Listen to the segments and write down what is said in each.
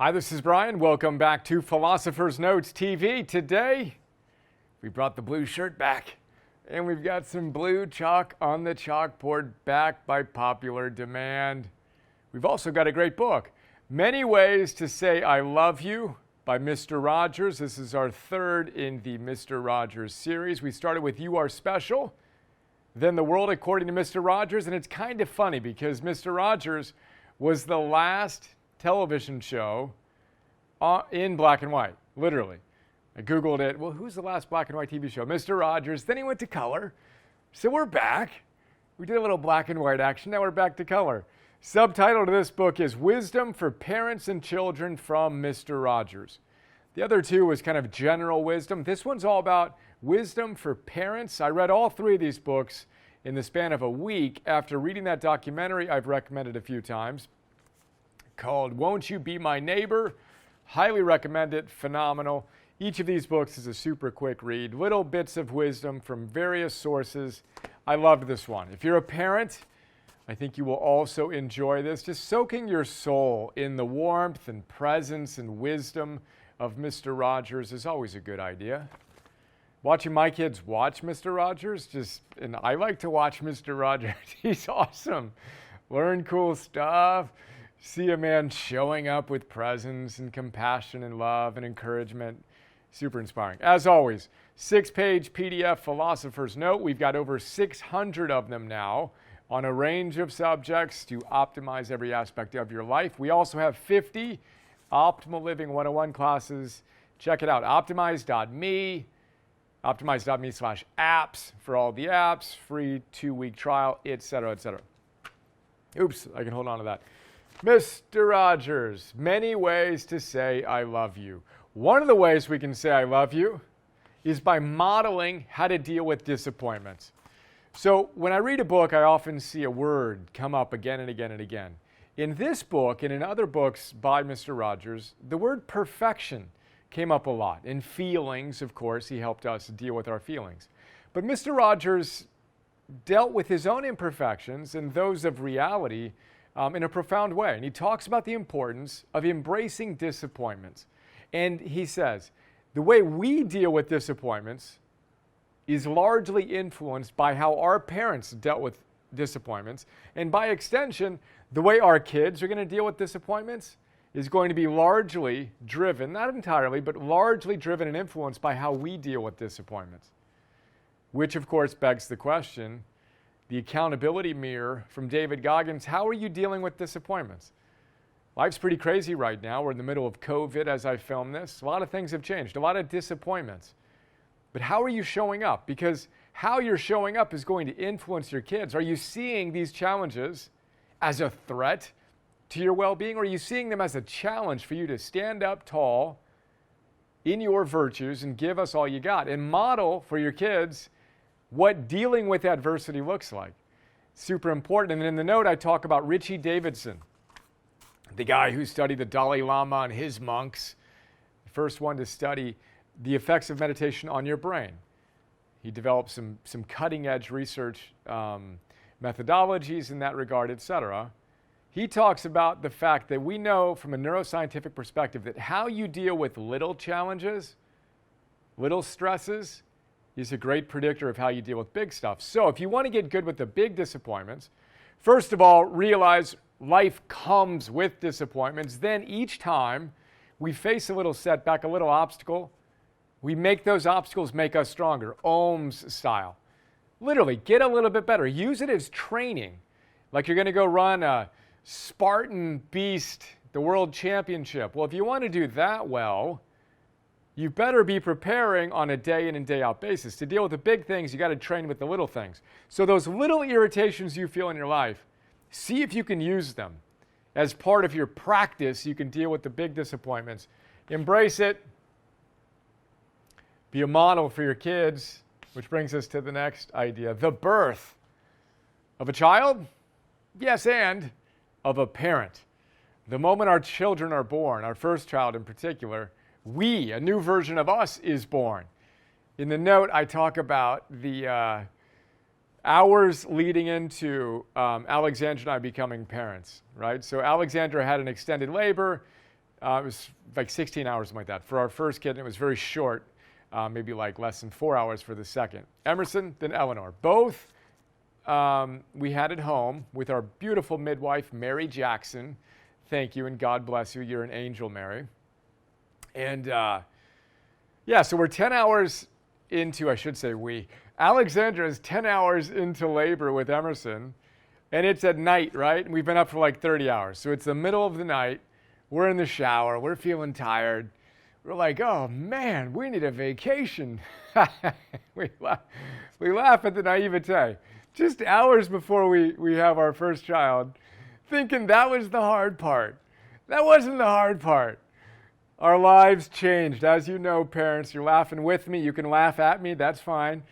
Hi, this is Brian. Welcome back to Philosopher's Notes TV. Today, we brought the blue shirt back, and we've got some blue chalk on the chalkboard back by popular demand. We've also got a great book, Many Ways to Say I Love You by Mr. Rogers. This is our third in the Mr. Rogers series. We started with You Are Special, then The World According to Mr. Rogers, and it's kind of funny because Mr. Rogers was the last television show in black and white, literally. I Googled it. Well, who's the last black and white TV show? Mr. Rogers. Then he went to color. So we're back. We did a little black and white action. Now we're back to color. Subtitle to this book is Wisdom for Parents and Children from Mr. Rogers. The other two was kind of general wisdom. This one's all about wisdom for parents. I read all three of these books in the span of a week after reading that documentary I've recommended a few times, called Won't You Be My Neighbor? Highly recommend it. Phenomenal. Each of these books is a super quick read. Little bits of wisdom from various sources. I loved this one. If you're a parent, I think you will also enjoy this. Just soaking your soul in the warmth and presence and wisdom of Mr. Rogers is always a good idea. Watching my kids watch Mr. Rogers, and I like to watch Mr. Rogers. He's awesome. Learn cool stuff. See a man showing up with presence and compassion and love and encouragement. Super inspiring. As always, 6-page PDF Philosopher's Note. We've got over 600 of them now on a range of subjects to optimize every aspect of your life. We also have 50 Optimal Living 101 classes. Check it out, optimize.me, optimize.me/apps for all the apps, free 2-week trial, etc., etc. Oops, I can hold on to that. Mr. Rogers, many ways to say I love you. One of the ways we can say I love you is by modeling how to deal with disappointments. So when I read a book, I often see a word come up again and again and again. In this book and in other books by Mr. Rogers, the word perfection came up a lot. In feelings, of course, he helped us deal with our feelings. But Mr. Rogers dealt with his own imperfections and those of reality in a profound way. And he talks about the importance of embracing disappointments. And he says, the way we deal with disappointments is largely influenced by how our parents dealt with disappointments. And by extension, the way our kids are going to deal with disappointments is going to be largely driven, not entirely, but largely driven and influenced by how we deal with disappointments. Which, of course, begs the question, the accountability mirror from David Goggins, how are you dealing with disappointments? Life's pretty crazy right now. We're in the middle of COVID as I film this. A lot of things have changed, a lot of disappointments. But how are you showing up? Because how you're showing up is going to influence your kids. Are you seeing these challenges as a threat to your well-being, or are you seeing them as a challenge for you to stand up tall in your virtues and give us all you got and model for your kids what dealing with adversity looks like? Super important. And in the note, I talk about Richie Davidson, the guy who studied the Dalai Lama and his monks, the first one to study the effects of meditation on your brain. He developed some cutting-edge research methodologies in that regard, etc. He talks about the fact that we know from a neuroscientific perspective that how you deal with little challenges, little stresses, is a great predictor of how you deal with big stuff. So if you want to get good with the big disappointments, first of all, realize life comes with disappointments. Then each time we face a little setback, a little obstacle, we make those obstacles make us stronger, Ohm's style. Literally, get a little bit better. Use it as training. Like you're going to go run a Spartan Beast, the World Championship. Well, if you want to do that well, you better be preparing on a day in and day out basis. To deal with the big things, you got to train with the little things. So those little irritations you feel in your life, see if you can use them as part of your practice. You can deal with the big disappointments. Embrace it. Be a model for your kids, which brings us to the next idea. The birth of a child, yes, and of a parent. The moment our children are born, our first child in particular, a new version of us is born. In the note, I talk about the hours leading into Alexandra and I becoming parents, right? So Alexandra had an extended labor. It was like 16 hours, something like that. For our first kid, it was very short, maybe like less than 4 hours for the second. Emerson, then Eleanor. Both we had at home with our beautiful midwife, Mary Jackson. Thank you, and God bless you. You're an angel, Mary. And yeah, so we're 10 hours into, I should say we. Alexandra is 10 hours into labor with Emerson, and it's at night, right? And we've been up for like 30 hours. So it's the middle of the night. We're in the shower. We're feeling tired. We're like, oh, man, we need a vacation. we laugh at the naivete. Just hours before we have our first child, thinking that was the hard part. That wasn't the hard part. Our lives changed. As you know, parents, you're laughing with me. You can laugh at me. That's fine.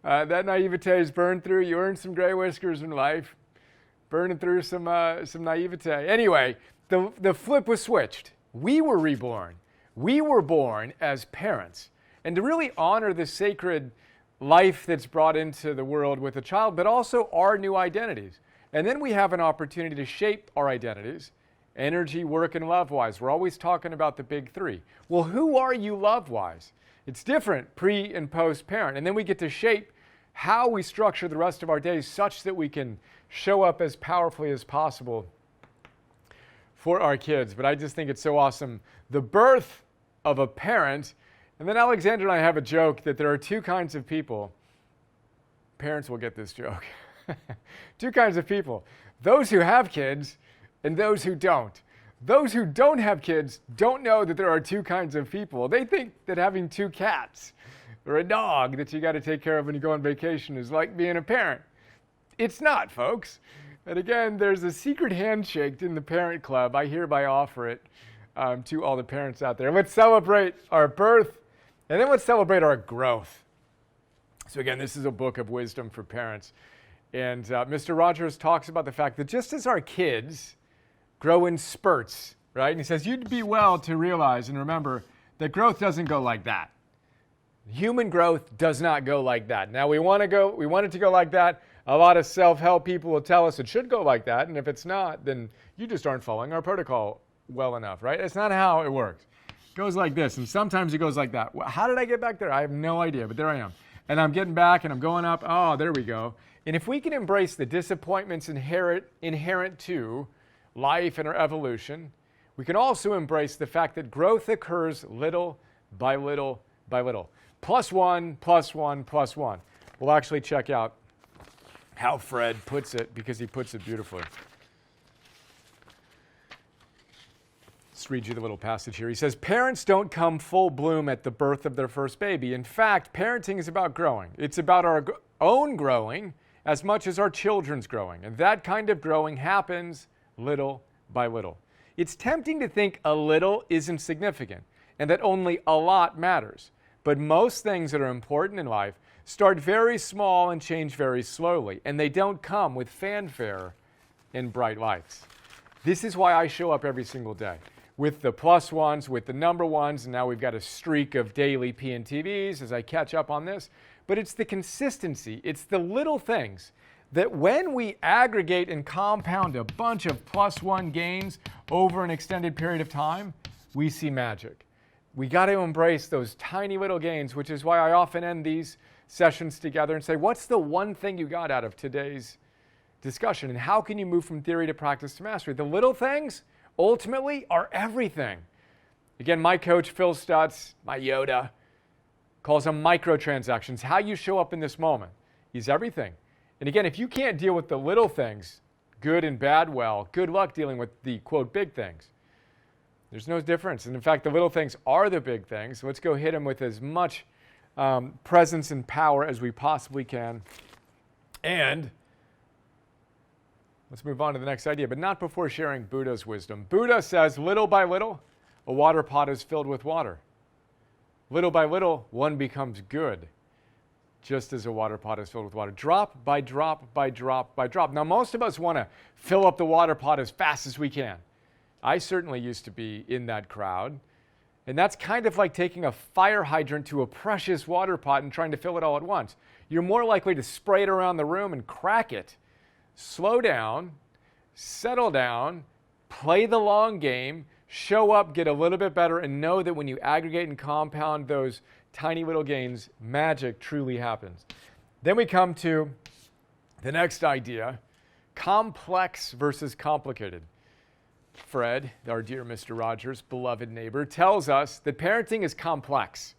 That naivete is burned through. You earned some gray whiskers in life. Burning through some naivete. Anyway, the flip was switched. We were reborn. We were born as parents. And to really honor the sacred life that's brought into the world with a child, but also our new identities. And then we have an opportunity to shape our identities. Energy, work, and love-wise. We're always talking about the big three. Well, who are you love-wise? It's different pre- and post-parent. And then we get to shape how we structure the rest of our days such that we can show up as powerfully as possible for our kids. But I just think it's so awesome. The birth of a parent. And then Alexandra and I have a joke that there are two kinds of people. Parents will get this joke. Two kinds of people. Those who have kids and those who don't. Those who don't have kids don't know that there are two kinds of people. They think that having two cats or a dog that you got to take care of when you go on vacation is like being a parent. It's not, folks. And again, there's a secret handshake in the parent club. I hereby offer it to all the parents out there. Let's celebrate our birth, and then let's celebrate our growth. So again, this is a book of wisdom for parents. And Mr. Rogers talks about the fact that just as our kids grow in spurts, right? And he says, you'd be well to realize and remember that growth doesn't go like that. Human growth does not go like that. Now we want it to go like that. A lot of self-help people will tell us it should go like that. And if it's not, then you just aren't following our protocol well enough, right? It's not how it works. It goes like this. And sometimes it goes like that. How did I get back there? I have no idea, but there I am. And I'm getting back and I'm going up. Oh, there we go. And if we can embrace the disappointments inherent to life and our evolution, we can also embrace the fact that growth occurs little by little by little. Plus one, plus one, plus one. We'll actually check out how Fred puts it because he puts it beautifully. Let's read you the little passage here. He says, parents don't come full bloom at the birth of their first baby. In fact, parenting is about growing. It's about our own growing as much as our children's growing. And that kind of growing happens little by little. It's tempting to think a little isn't significant and that only a lot matters. But most things that are important in life start very small and change very slowly, and they don't come with fanfare and bright lights. This is why I show up every single day with the plus ones, with the number ones, and now we've got a streak of daily PNTVs as I catch up on this. But it's the consistency, it's the little things that when we aggregate and compound a bunch of plus one gains over an extended period of time, we see magic. We got to embrace those tiny little gains, which is why I often end these sessions together and say, what's the one thing you got out of today's discussion? And how can you move from theory to practice to mastery? The little things ultimately are everything. Again, my coach, Phil Stutz, my Yoda, calls them microtransactions. How you show up in this moment is everything. And again, if you can't deal with the little things, good and bad, well, good luck dealing with the, quote, big things. There's no difference. And in fact, the little things are the big things. So let's go hit them with as much presence and power as we possibly can. And let's move on to the next idea, but not before sharing Buddha's wisdom. Buddha says, little by little, a water pot is filled with water. Little by little, one becomes good, just as a water pot is filled with water. Drop by drop by drop by drop. Now, most of us want to fill up the water pot as fast as we can. I certainly used to be in that crowd. And that's kind of like taking a fire hydrant to a precious water pot and trying to fill it all at once. You're more likely to spray it around the room and crack it. Slow down, settle down, play the long game, show up, get a little bit better, and know that when you aggregate and compound those tiny little gains, magic truly happens. Then we come to the next idea, complex versus complicated. Fred, our dear Mr. Rogers, beloved neighbor, tells us that parenting is complex.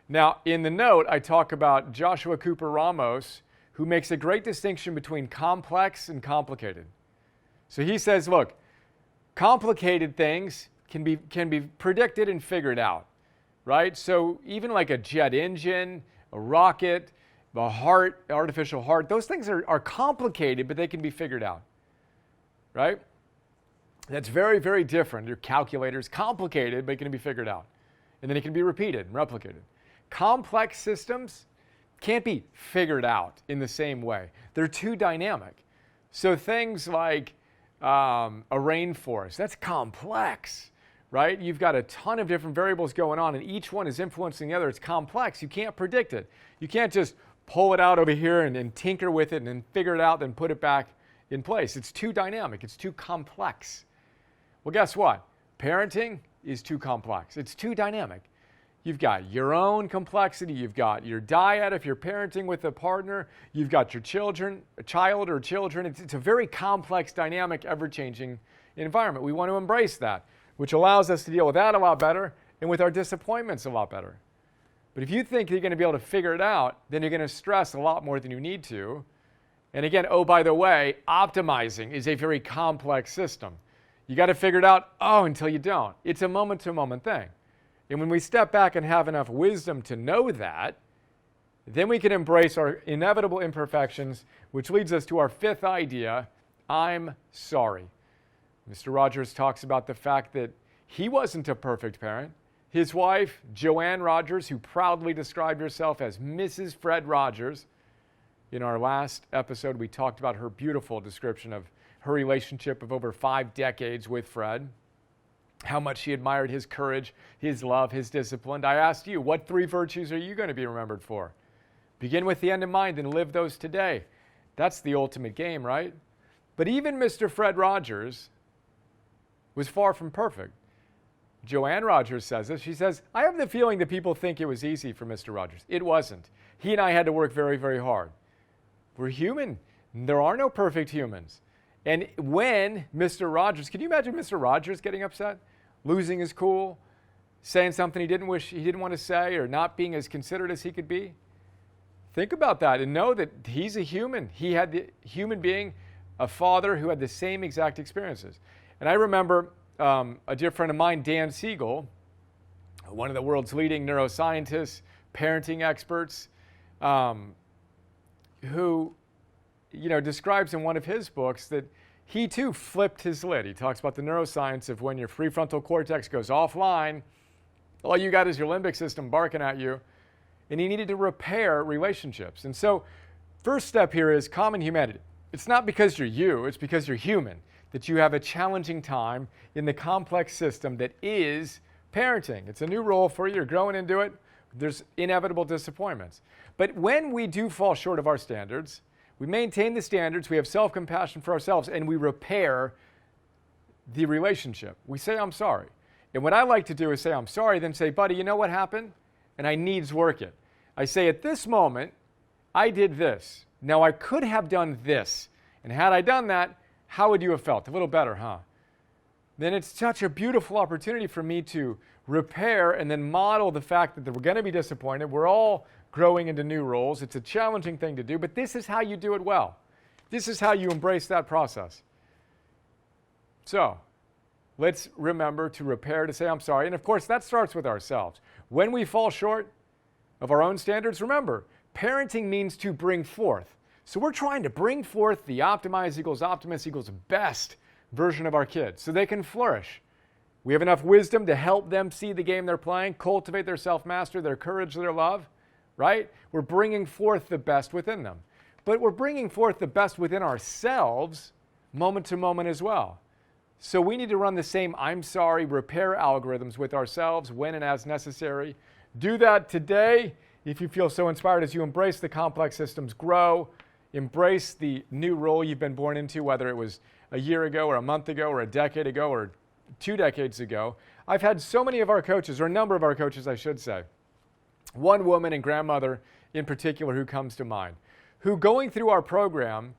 Now, in the note, I talk about Joshua Cooper Ramos, who makes a great distinction between complex and complicated. So he says, look, complicated things can be predicted and figured out, right? So even like a jet engine, a rocket, a heart, artificial heart, those things are complicated, but they can be figured out, right? That's very, very different. Your calculator's complicated, but it can be figured out. And then it can be repeated and replicated. Complex systems can't be figured out in the same way. They're too dynamic. So things like a rainforest, that's complex, right? You've got a ton of different variables going on, and each one is influencing the other. It's complex. You can't predict it. You can't just pull it out over here and tinker with it and then figure it out, then put it back in place. It's too dynamic. It's too complex. Well, guess what? Parenting is too complex. It's too dynamic. You've got your own complexity. You've got your diet if you're parenting with a partner. You've got your children, a child or children. It's a very complex, dynamic, ever-changing environment. We want to embrace that, which allows us to deal with that a lot better and with our disappointments a lot better. But if you think you're going to be able to figure it out, then you're going to stress a lot more than you need to. And again, oh, by the way, optimizing is a very complex system. You got to figure it out, until you don't. It's a moment-to-moment thing. And when we step back and have enough wisdom to know that, then we can embrace our inevitable imperfections, which leads us to our fifth idea, I'm sorry. Mr. Rogers talks about the fact that he wasn't a perfect parent. His wife, Joanne Rogers, who proudly described herself as Mrs. Fred Rogers. In our last episode, we talked about her beautiful description of her relationship of over 5 decades with Fred, how much she admired his courage, his love, his discipline. I asked you, what 3 virtues are you going to be remembered for? Begin with the end in mind and live those today. That's the ultimate game, right? But even Mr. Fred Rogers was far from perfect. Joanne Rogers says this. She says, I have the feeling that people think it was easy for Mr. Rogers. It wasn't. He and I had to work very, very hard. We're human. There are no perfect humans. And when Mr. Rogers, can you imagine Mr. Rogers getting upset, losing his cool, saying something he didn't want to say, or not being as considerate as he could be? Think about that and know that he's a human. He had the human being, a father who had the same exact experiences. And I remember a dear friend of mine, Dan Siegel, one of the world's leading neuroscientists, parenting experts, who describes in one of his books that he too flipped his lid. He talks about the neuroscience of when your prefrontal cortex goes offline, all you got is your limbic system barking at you, and he needed to repair relationships. And so first step here is common humanity. It's not because you're you, it's because you're human, that you have a challenging time in the complex system that is parenting. It's a new role for you. You're growing into it. There's inevitable disappointments. But when we do fall short of our standards, we maintain the standards, we have self-compassion for ourselves, and we repair the relationship. We say, I'm sorry. And what I like to do is say, I'm sorry, then say, buddy, you know what happened? And I needs work it. I say, at this moment, I did this. Now, I could have done this. And had I done that, how would you have felt? A little better, huh? Then it's such a beautiful opportunity for me to repair and then model the fact that we're going to be disappointed. We're all growing into new roles. It's a challenging thing to do, but this is how you do it well. This is how you embrace that process. So let's remember to repair, to say, I'm sorry. And of course, that starts with ourselves. When we fall short of our own standards, remember, parenting means to bring forth. So we're trying to bring forth the optimize equals optimist equals best version of our kids so they can flourish. We have enough wisdom to help them see the game they're playing, cultivate their self-mastery, their courage, their love, right? We're bringing forth the best within them. But we're bringing forth the best within ourselves moment to moment as well. So we need to run the same I'm sorry, repair algorithms with ourselves when and as necessary. Do that today if you feel so inspired as you embrace the complex systems, grow, embrace the new role you've been born into, whether it was a year ago or a month ago or a decade ago or 2 decades ago, I've had so many of our coaches, or a number of our coaches, I should say, one woman and grandmother in particular who comes to mind, who going through our program,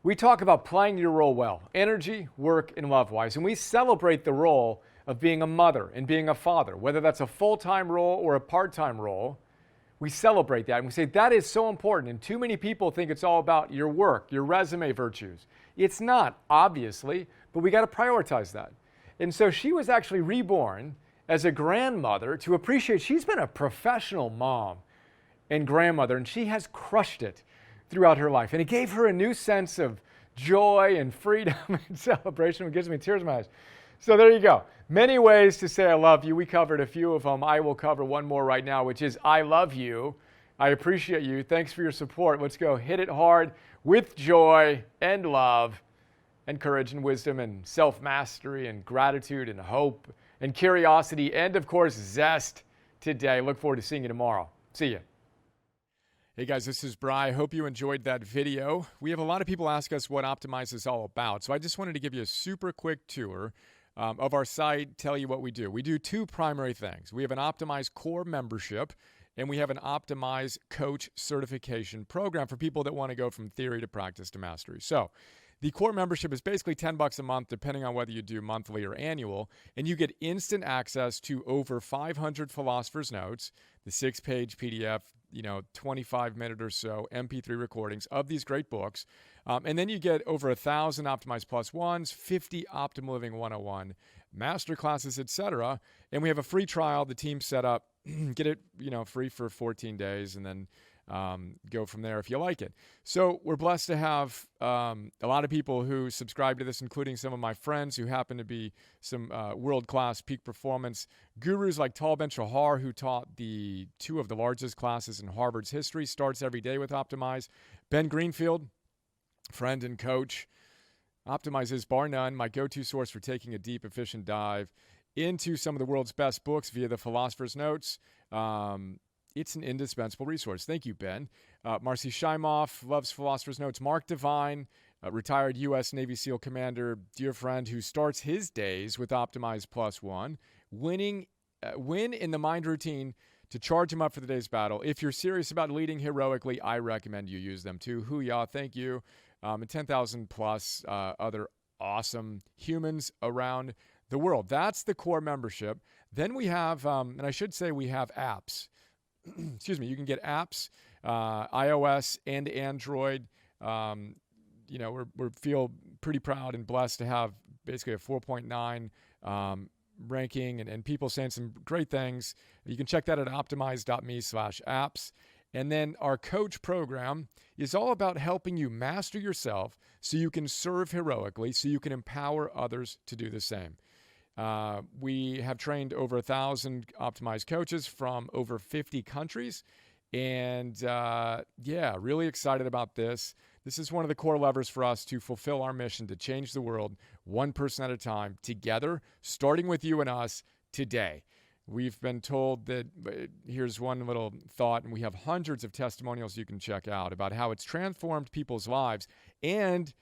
we talk about playing your role well, energy, work, and love-wise, and we celebrate the role of being a mother and being a father, whether that's a full-time role or a part-time role. We celebrate that and we say that is so important, and too many people think it's all about your work, your resume virtues. It's not, obviously, but we got to prioritize that. And so she was actually reborn as a grandmother to appreciate she's been a professional mom and grandmother, and she has crushed it throughout her life. And it gave her a new sense of joy and freedom and celebration. It gives me tears in my eyes. So there you go. Many ways to say I love you. We covered a few of them. I will cover one more right now, which is I love you. I appreciate you. Thanks for your support. Let's go hit it hard with joy and love and courage and wisdom and self-mastery and gratitude and hope and curiosity and, of course, zest today. Look forward to seeing you tomorrow. See you. Hey guys, this is Bri. I hope you enjoyed that video. We have a lot of people ask us what Optimize is all about, so I just wanted to give you a super quick tour of our site, tell you what we do. We do 2 primary things. We have an Optimize core membership, and we have an Optimize coach certification program for people that want to go from theory to practice to mastery. So the core membership is basically $10 a month, depending on whether you do monthly or annual, and you get instant access to over 500 philosophers' notes, the 6-page PDF, 25-minute or so MP3 recordings of these great books. And then you get over 1,000 Optimize Plus ones, 50 Optimal Living 101 master classes, etc. And we have a free trial the team set up. Get it, free for 14 days, and then go from there if you like it. So we're blessed to have a lot of people who subscribe to this, including some of my friends who happen to be some world-class peak performance gurus like Tal Ben-Shahar, who taught the 2 of the largest classes in Harvard's history, starts every day with Optimize. Ben Greenfield, friend and coach. Optimize is, bar none, my go-to source for taking a deep, efficient dive into some of the world's best books via the Philosopher's Notes. It's an indispensable resource. Thank you, Ben. Marcy Shimoff loves Philosopher's Notes. Mark Devine, retired U.S. Navy SEAL commander, dear friend, who starts his days with Optimize Plus One. Win in the mind routine to charge him up for the day's battle. If you're serious about leading heroically, I recommend you use them too. Hoo-yah, thank you. And 10,000 plus other awesome humans around the world. That's the core membership. Then we have, and I should say we have apps. Excuse me, you can get apps, iOS and Android. We feel pretty proud and blessed to have basically a 4.9 ranking and people saying some great things. You can check that at optimize.me/apps. And then our coach program is all about helping you master yourself so you can serve heroically, so you can empower others to do the same. We have trained over 1,000 Optimize coaches from over 50 countries. And really excited about this. This is one of the core levers for us to fulfill our mission to change the world one person at a time together, starting with you and us today. We've been told that, here's one little thought, and we have hundreds of testimonials you can check out about how it's transformed people's lives. And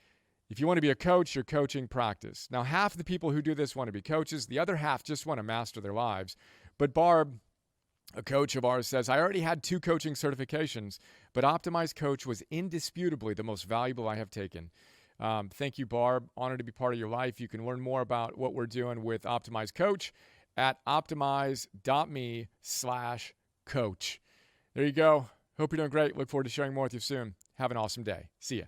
if you want to be a coach, your coaching practice. Now, half of the people who do this want to be coaches. The other half just want to master their lives. But Barb, a coach of ours, says, I already had 2 coaching certifications, but Optimize Coach was indisputably the most valuable I have taken. Thank you, Barb. Honored to be part of your life. You can learn more about what we're doing with Optimize Coach at optimize.me/coach. There you go. Hope you're doing great. Look forward to sharing more with you soon. Have an awesome day. See ya.